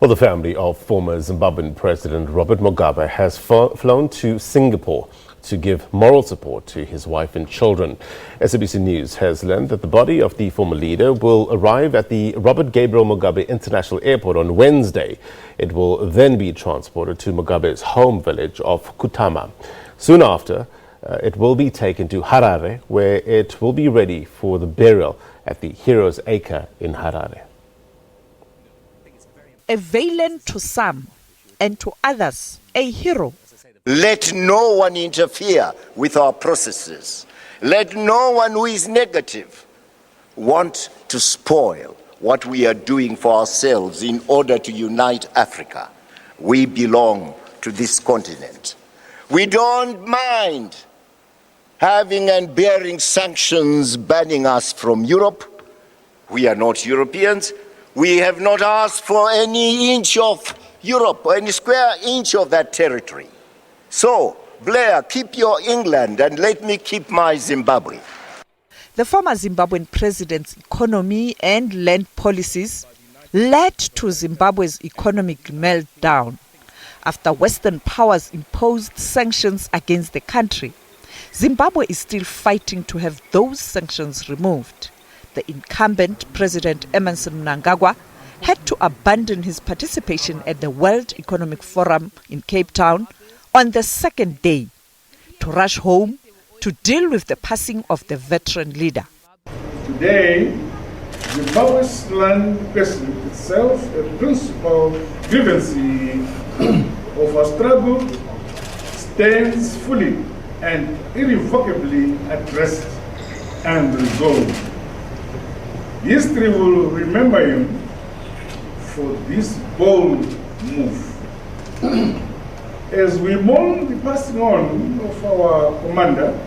Well, the family of former Zimbabwean President Robert Mugabe has flown to Singapore to give moral support to his wife and children. SABC News has learned that the body of the former leader will arrive at the Gabriel Mugabe International Airport on Wednesday. It will then be transported to Mugabe's home village of Kutama. Soon after, it will be taken to Harare, where it will be ready for the burial at the Heroes Acre in Harare. A villain to some, and to others, a hero. Let no one interfere with our processes. Let no one who is negative want to spoil what we are doing for ourselves in order to unite Africa. We belong to this continent. We don't mind having and bearing sanctions banning us from Europe. We are not Europeans. We have not asked for any inch of Europe or any square inch of that territory. So, Blair, keep your England and let me keep my Zimbabwe. The former Zimbabwean president's economy and land policies led to Zimbabwe's economic meltdown after Western powers imposed sanctions against the country. Zimbabwe is still fighting to have those sanctions removed. The incumbent President Emmerson Mnangagwa had to abandon his participation at the World Economic Forum in Cape Town on the second day to rush home to deal with the passing of the veteran leader. Today, Zimbabwe's land question itself a principal grievance of our struggle stands fully and irrevocably addressed and resolved. History will remember him for this bold move. As we mourn the passing on of our commander,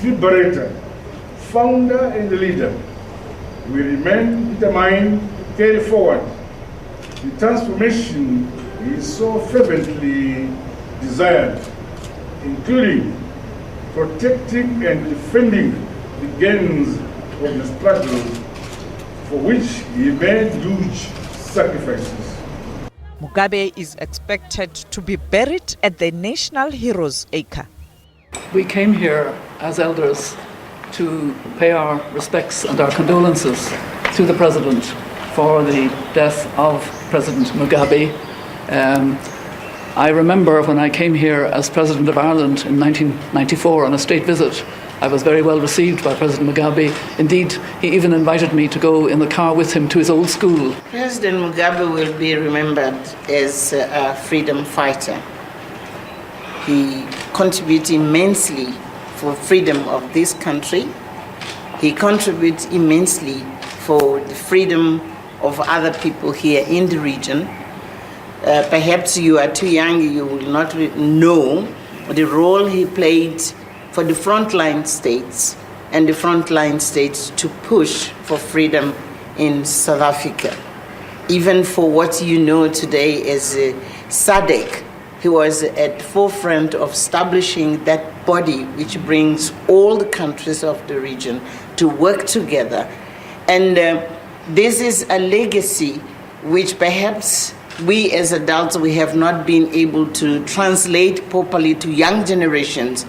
liberator, founder and leader, we remain determined to carry forward the transformation he so fervently desired, including protecting and defending the gains of the struggle for which he made huge sacrifices. Mugabe is expected to be buried at the National Heroes Acre. We came here as elders to pay our respects and our condolences to the President for the death of President Mugabe. I remember when I came here as President of Ireland in 1994 on a state visit, I was very well received by President Mugabe. Indeed, he even invited me to go in the car with him to his old school. President Mugabe will be remembered as a freedom fighter. He contributed immensely for freedom of this country. He contributed immensely for the freedom of other people here in the region. Perhaps you are too young, you will not know the role he played for the frontline states and the frontline states to push for freedom in South Africa. Even for what you know today as SADC, he was at the forefront of establishing that body which brings all the countries of the region to work together. And this is a legacy which perhaps we as adults, we have not been able to translate properly to young generations.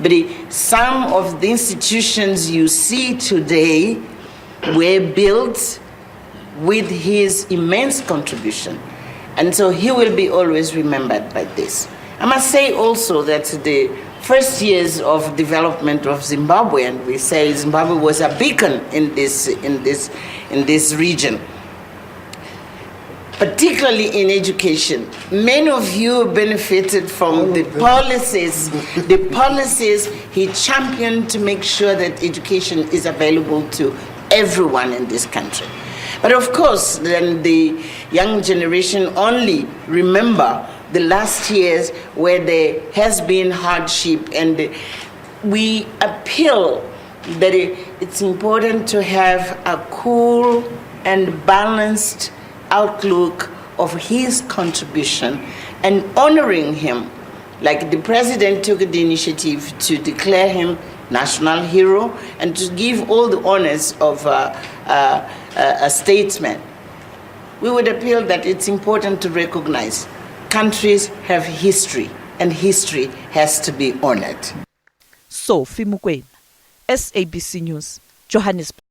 But some of the institutions you see today were built with his immense contribution. And so he will be always remembered by this. I must say also that the first years of development of Zimbabwe, and we say Zimbabwe was a beacon in this region, particularly in education. Many of you benefited from the policies he championed to make sure that education is available to everyone in this country. But of course, then the young generation only remember the last years where there has been hardship, and we appeal that it's important to have a cool and balanced outlook of his contribution and honoring him. Like the president took the initiative to declare him national hero and to give all the honors of a statesman. we would appeal that it's important to recognize countries have history, and history has to be honored. Sophie Mokoena, SABC News, Johannesburg.